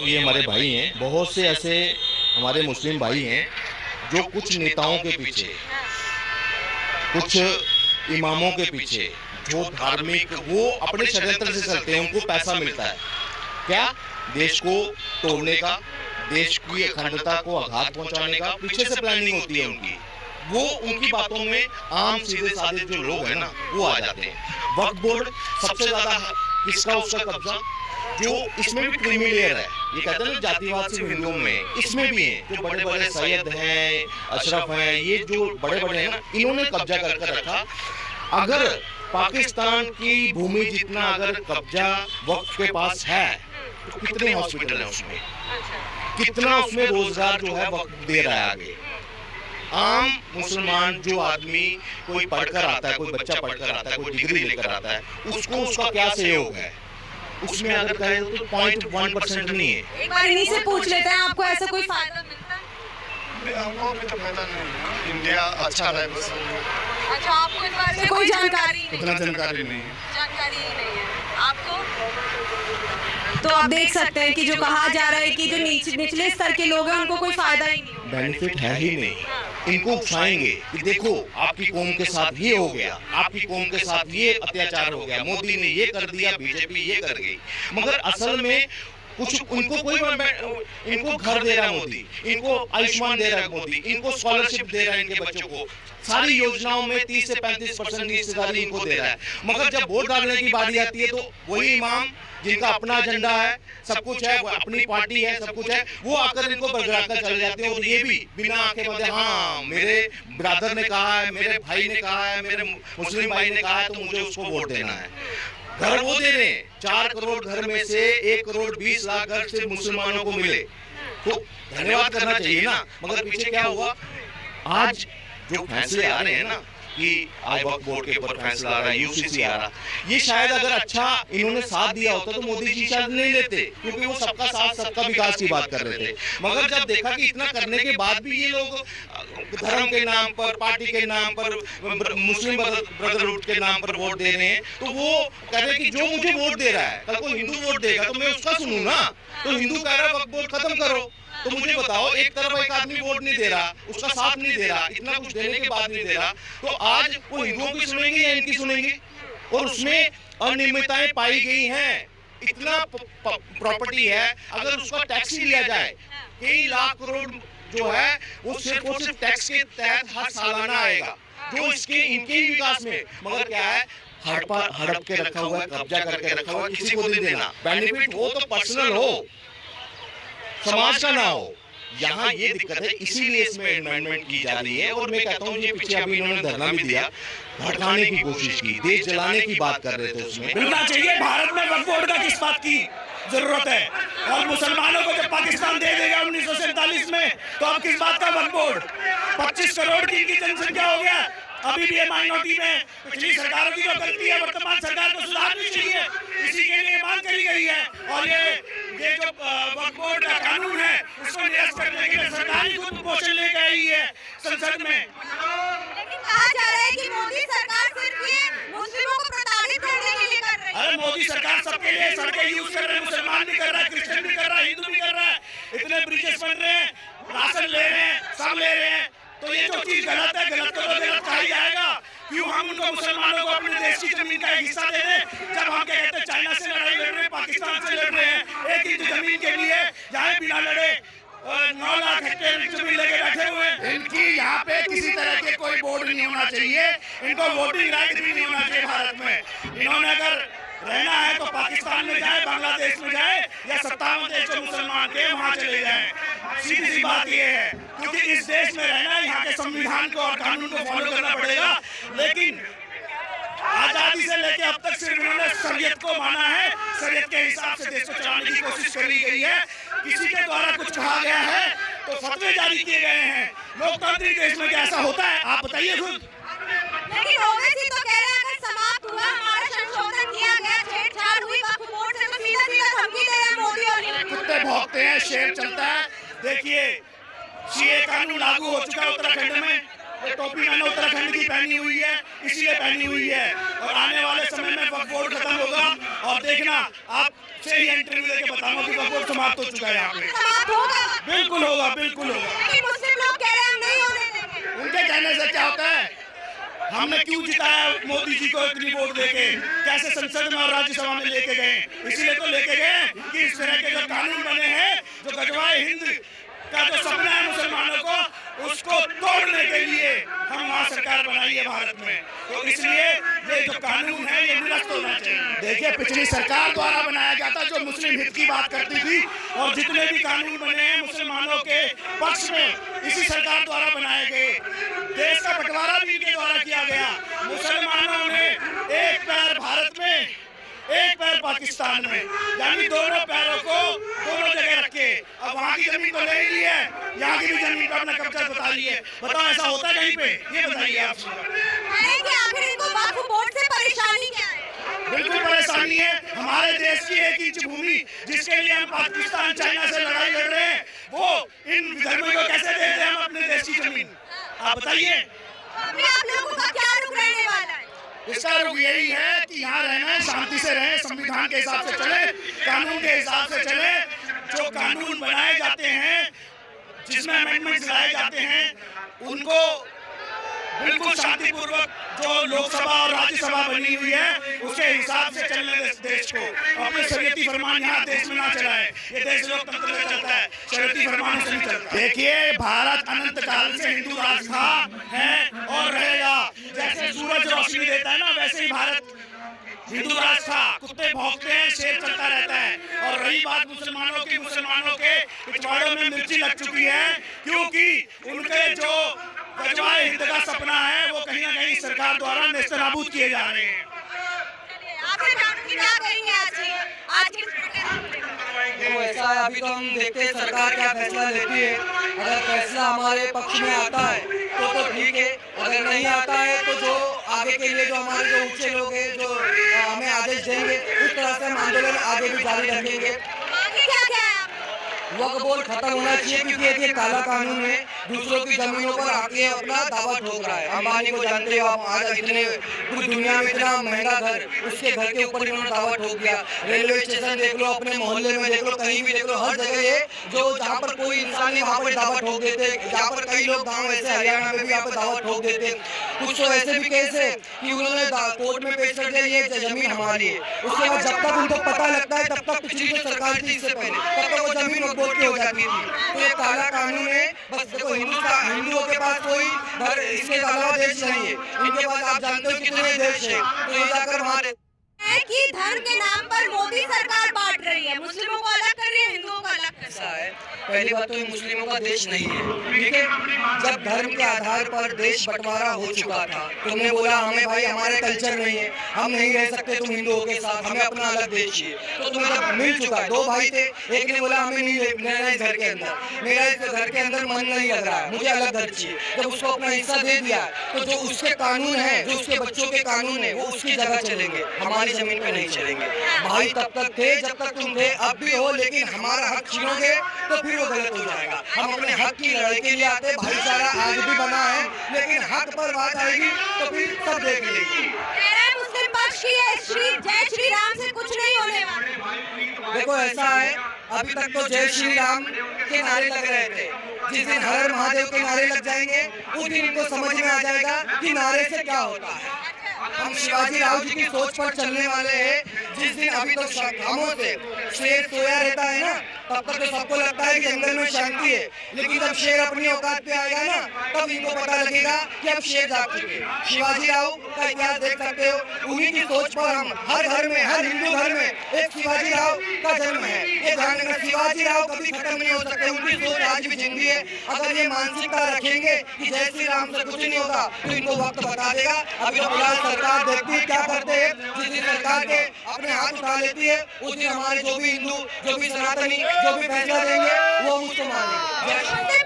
ये हमारे भाई हैं, बहुत से ऐसे हमारे मुस्लिम भाई हैं जो कुछ नेताओं के पीछे, कुछ इमामों के पीछे, जो धार्मिक, वो अपने षड्यंत्र से चलते हैं, उनको पैसा मिलता है क्या, देश को तोड़ने का, देश की अखंडता को आघात पहुंचाने का, पीछे से प्लानिंग होती है उनकी। वो उनकी बातों में आम सीधे साधे जो लोग हैं ना, वो आ जाते हैं। वक्फ बोर्ड सबसे ज्यादा किसका उसका कब्जा, जो इसमें भी क्रीमी लेयर है, ये कहते हैं ना जातिवाद सिर्फ हिंदुओं में, इसमें भी है, जो बड़े बड़े सैयद हैं, अशरफ हैं, ये जो बड़े बड़े हैं ना, इन्होंने कब्जा करके रखा। अगर पाकिस्तान की भूमि जितना अगर कब्जा वक्फ के पास है, तो कितने हॉस्पिटल हैं उसमें, कितना उसमें रोजगार जो है वक्फ दे रहा है आगे। आम मुसलमान जो आदमी कोई पढ़कर आता है, कोई बच्चा पढ़कर आता है, कोई डिग्री लेकर आता है, उसको उसका क्या सहयोग है उसमें, अगर कहे तो 0.1% नहीं है। एक बार इन्हीं से पूछ लेते हैं, आपको ऐसा कोई फायदा मिलता है? हमको अभी तो फायदा नहीं है, इंडिया अच्छा है बस। अच्छा, आपको इस बारे में कोई जानकारी नहीं? उतना जानकारी नहीं है। जानकारी ही नहीं है आपको। तो आप देख सकते हैं कि जो कहा जा रहा है कि जो निचले स्तर के लोग हैं उनको कोई फायदा ही नहीं, बेनिफिट है ही नहीं। इनको उकसाएंगे कि देखो आपकी कौम के साथ ये हो गया, आपकी कौम के साथ ये अत्याचार हो गया, मोदी ने ये कर दिया, बीजेपी ये कर गई, मगर असल में कुछ उनको कोई, इनको घर दे रहा है मोदी, इनको आयुष्मान दे रहा है मोदी, इनको स्कॉलरशिप दे रहा है इनके बच्चों को, सारी योजनाओं में 30 से 35% की हिस्सेदारी इनको दे रहा है। मगर जब वोट डालने की बारी आती है तो वही इमाम जिनका अपना एजेंडा है, सब कुछ है, वो अपनी पार्टी है, सब कुछ है, वो आकर इनको बरगड़ा कर चले जाते हैं। और ये भी बिना आंखें बंदे, हाँ मेरे ब्रदर ने कहा है, मेरे भाई ने कहा है, मेरे मुस्लिम भाई ने कहा है, तो मुझे उसको वोट देना है। घर वो दे रहे हैं, 4 करोड़ घर में से 1 करोड़ 20 लाख घर सिर्फ मुसलमानों को मिले, तो धन्यवाद करना चाहिए ना। मगर पीछे क्या हुआ, आज जो फैसले आ रहे हैं ना, कि आज वक्फ बोर्ड के ऊपर फैसला आ रहा है, यूसीसी आ रहा, ये शायद अगर अच्छा इन्होंने साथ दिया होता तो मोदी जी शायद नहीं लेते, क्योंकि वो सबका साथ सबका विकास की बात कर रहे थे। मगर जब देखा कि इतना करने के बाद भी ये लोग धर्म के नाम पर, पार्टी के नाम पर, मुस्लिम ब्रदरहुड के नाम पर वोट दे रहे हैं, तो वो कह रहे हैं कि जो मुझे वोट दे रहा है, कल को हिंदू वोट देगा तो मैं उसका सुनूं ना। तो हिंदू कह रहा है वक्फ बोर्ड खत्म करो, तो मुझे बताओ, एक तरफ एक आदमी वोट नहीं दे रहा, उसका साथ नहीं दे रहा, इतना कुछ देने के बाद नहीं दे रहा, तो आज वो हिंदुओं की सुनेंगे या इनकी सुनेंगे? और उसमें अनियमितताएं पाई गई हैं, इतना प्रॉपर्टी है, अगर उसका टैक्स ही लिया जाए, कई लाख करोड़ जो है वो सिर्फ और सिर्फ टैक्स के तहत हर सालाना आएगा, जो इसके इनके ही विकास में। मगर क्या है, हड़प के रखा हुआ है, कब्जा करके रखा हुआ है, किसी को नहीं देना। बेनिफिट हो तो पर्सनल हो, समाज का ना हो। यहाँ ये दिक्कत है, इसीलिए इसमें अमेंडमेंट की जा रही है। और मैं कहता हूँ, ये पीछे अभी इन्होंने धरना भी दिया, भड़काने की कोशिश की, देश जलाने की बात कर रहे थे उसमें। मिलना चाहिए। भारत में वक्फ बोर्ड का किस बात की जरूरत है? और मुसलमानों को जब पाकिस्तान दे देगा 1947 में, तो अब किस बात का वक्फ बोर्ड? 25 करोड़ की इनकी जनसंख्या हो गया, अभी भी ये माइनॉरिटी में। पिछली सरकारों की जो गलती है, वर्तमान सरकार को सुधारनी चाहिए, इसी के लिए मांग करी गई है। और ये जो वक्फ बोर्ड का कानून है, उसको निरस्त करने के लिए सरकार ही खुद मोशन लेकर आई है संसद में। लेकिन कहा जा रहा है कि मोदी सरकार सिर्फ ये मुस्लिमों को प्रताड़ित करने के लिए कर रही है। अरे मोदी सरकार सबके लिए सड़कें यूज कर रहे हैं, मुसलमान भी कर रहा है, क्रिश्चियन भी कर रहा है, हिंदू भी कर रहा है, इतने ब्रिजेस बन रहे हैं, राशन ले रहे हैं, सब ले रहे हैं। तो ये जो चीज गलत है, गलत को तो गलत कहा ही जाएगा। क्यों हम उनको मुसलमानों को अपने देश की जमीन का एक हिस्सा दे दें, जब हम क्या कहते हैं चाइना से लड़ाई लड़ रहे हैं, पाकिस्तान से लड़ रहे हैं, 1 इंच जमीन के लिए, जहाँ बिना लड़े 9 लाख हेक्टेयर जमीन लेके बैठे हुए हैं। इनकी यहाँ पे किसी तरह के कोई बोर्ड नहीं होना चाहिए, इनको वोटिंग राइट भी नहीं होना चाहिए भारत में। इन्होंने अगर रहना है तो पाकिस्तान में जाए, बांग्लादेश में जाए, या 57 देश जो मुसलमान के वहाँ चले जाएं। सीधी सी बात ये है, क्योंकि इस देश में रहना है, यहाँ के संविधान को और कानून को फॉलो करना पड़ेगा। लेकिन आजादी से लेके अब तक सिर्फ इन्होंने शरीयत को माना है, शरीयत के हिसाब से देश को चलाने की कोशिश करी गई है। किसी के द्वारा कुछ कहा गया है तो फतवे जारी किए गए हैं। लोकतांत्रिक देश में क्या ऐसा होता है? आप बताइए खुद। लेकिन ओवैसी तो कह रहे हैं अगर समाप्त हुआ, हमारा संशोधन किया गया, छेड़छाड़ हुई वक्फ बोर्ड से, तो सीधा सीधा धमकी दे रहे हैं मोदी और कुत्ते भौंकते हैं, शेर चलता है। देखिए, सीए कानून लागू हो चुका है उत्तराखंड में, ये टोपी मैंने उत्तराखंड की पहनी हुई है, इसीलिए पहनी हुई है। और आने वाले समय में वक्फ बोर्ड खत्म होगा और देखना आप से ही इंटरव्यू देके बताऊंगा कि वक्फ बोर्ड समाप्त हो चुका है यहाँ पे। समाप्त होगा, बिल्कुल होगा, बिल्कुल होगा। लेकिन मुस्लिम लोग कह रहे हैं हम नहीं होने देंगे। उनके कहने से क्या होता है? हमने क्यों जिताया मोदी जी को इतनी वोट देके, कैसे संसद में और राज्यसभा में लेके गए? इसीलिए तो लेके गए कि इस तरह के जो कानून बने हैं, जो गजवाए हिंद का जो सपना है मुसलमानों को, उसको तोड़ने के लिए हम वहाँ सरकार बनाई है भारत में। तो इसलिए ये जो कानून है ये निरस्त होना चाहिए। देखिए, पिछली सरकार द्वारा बनाया गया था, जो मुस्लिम हित की बात करती थी, और जितने भी कानून बने हैं मुसलमानों के पक्ष में, इसी सरकार द्वारा बनाए गए। देश का बंटवारा भी इनके द्वारा किया गया। मुसलमानों ने एक पैर भारत में, एक पैर पाकिस्तान में, यानी दोनों पैरों को दोनों जगह रखे। अब वहाँ की जमीन तो ले ही ली है, यहाँ की भी जमीन पर अपना कब्जा बता रही है। बताओ ऐसा होता है कहीं पे? ये बताइए आप। कि आखिर इनको वक्फ बोर्ड से परेशानी क्या है? बिल्कुल परेशानी है। हमारे देश की 1 इंच भूमि जिसके लिए हम पाकिस्तान चाइना से लड़ाई लड़ रहे हैं, वो इन विधर्मियों को कैसे दे दें हम अपने देश की जमीन? आप बताइए। अभी आप लोगों का क्या रुख रहने वाला है? इसका रुख यही है कि यहाँ रहना है, शांति से रहें, संविधान के हिसाब से चले, कानून के हिसाब से चले। जो कानून बनाए जाते हैं, जिसमें अमेंडमेंट्स लाए जाते हैं, उनको बिल्कुल शांतिपूर्वक, जो लोकसभा और राज्यसभा बनी हुई है उसके हिसाब से चलने देश को। अपने शरीयती फरमान यहाँ देश में ना चलाए। ये देश लोकतंत्र में चलता है, शरीयती फरमानों से नहीं चलता। देखिए, भारत अनंत काल से हिंदू राष्ट्र था, है और रहेगा। जैसे सूरज रोशनी देता है ना, वैसे ही भारत हिंदू राष्ट्र था। कुत्ते भौंकते हैं, शेर चलता रहता है। और रही बात मुसलमानों की, मुसलमानों के पिछवाड़ों में मिर्ची लग चुकी है, क्योंकि उनके जो गजवाए हिंद का सपना है वो कहीं ना कहीं सरकार द्वारा नेस्तनाबूद किए जा रहे हैं। आपसे जानकारी क्या करेंगे आज की तो ऐसा है, अभी तो हम देखते हैं सरकार क्या फैसला लेती है। अगर फैसला हमारे पक्ष में आता है तो ठीक है, अगर नहीं आता है तो जो आगे के लिए जो हमारे जो ऊंचे लोग हैं जो हमें आदेश देंगे, उस तरह से हम आंदोलन आगे भी जारी रखेंगे। क्या वक्फ बोर्ड खत्म होना चाहिए, क्योंकि ये काला कानून है, दूसरों की जमीनों पर आके अपना दावा ठोक रहा है। अंबानी को जानते हो आप, आज इतने पूरी दुनिया में इतना महंगा घर, उसके घर के ऊपर इन्होंने दावा ठोक दिया। रेलवे स्टेशन देख लो, अपने मोहल्ले में देख लो, कहीं भी देख लो, हर जगह ये जो जहाँ पर कोई इंसान नहीं वहाँ पर दावा ठोक देते। जहाँ पर कई लोग गाँव ऐसे हरियाणा में भी यहाँ पर दावा ठोक देते। कुछ तो ऐसे भी केस है कि उन्होंने कोर्ट में पेश कर दिया ये जमीन हमारी है। उसके बाद जब तक उनको पता लगता है, तब तक पिछली जो सरकार थी इससे पहले, तब तक वो जमीन बोल के हो जाती थी। तो ये काला कानून है। बस देखो, हिंदुओं के पास कोई घर, इसके अलावा देश नहीं है। इनके पास आप जानते हो कितने देश है, तो ये जाकर वहाँ कि धर्म के नाम पर मोदी सरकार बांट रही है, मुस्लिमों को अलग कर रही है, हिंदुओं को अलग कर रही है। ऐसा है, पहली बात तो ये मुस्लिमों का देश नहीं है, ठीक है। जब धर्म के आधार पर देश बंटवारा हो चुका था, तुमने बोला हमें भाई हमारे कल्चर नहीं है, हम नहीं रह सकते तुम हिंदुओं के साथ, हमें अपना अलग देश चाहिए। तो तुम्हें जब मिल चुका, 2 भाई थे, एक ने बोला हमें नहीं रहना इस घर के अंदर, मेरा इस घर के अंदर मन नहीं लग रहा है, मुझे अलग घर चाहिए। जब उसको अपना हिस्सा दे दिया, तो जो उसके कानून है, जो उसके बच्चों के कानून है, वो उसकी जगह चलेंगे, हमारी जमीन पे नहीं चलेंगे। भाई तब तक थे जब तक तुम थे, अब भी हो, लेकिन हमारा हक छीनोगे तो फिर वो गलत हो जाएगा। हम अपने हक की लड़ाई के लिए आते, भाईचारा आज भी बना है, लेकिन हक पर बात आएगी तो फिर सब देख लेंगे। मुस्लिम पक्ष की जय श्री राम से कुछ नहीं होने वाला। देखो ऐसा है, अभी तक तो जय श्री राम के नारे लग रहे थे। जिस दिन हर हर महादेव के नारे लग जाएंगे, उस दिन इनको समझ में आ जाएगा कि नारे से क्या होता है। हम शिवाजी राव जी की सोच पर चलने वाले हैं। जिस दिन अभी तो खामोश से शेर सोया रहता है ना, तब तक तो सबको लगता है कि जंगल में शांति है, लेकिन जब शेर अपनी औकात पे आएगा ना, तब इनको पता लगेगा कि अब शेर जाग चुके। शिवाजी राव का इतिहास देख सकते हो, उन्हीं की सोच पर हम हर घर में, हर हिंदू घर में एक शिवाजी राव का जन्म है। ये ध्यान रखना, शिवाजी राव कभी खत्म नहीं हो सकते, उनकी सोच आज भी जिंदी है। अगर ये मानसिकता रखेंगे कि जय श्री राम से कुछ नहीं होगा, तो इनको वक्त बता देगा। अभी तो फिलहाल सरकार देखती है क्या करते हैं। जिस दिन सरकार के अपने हाथ उठा लेती है, उस दिन हमारे जो भी हिंदू, जो भी सनातनी, जो भी फैसला देंगे वो हम उसको मानेंगे।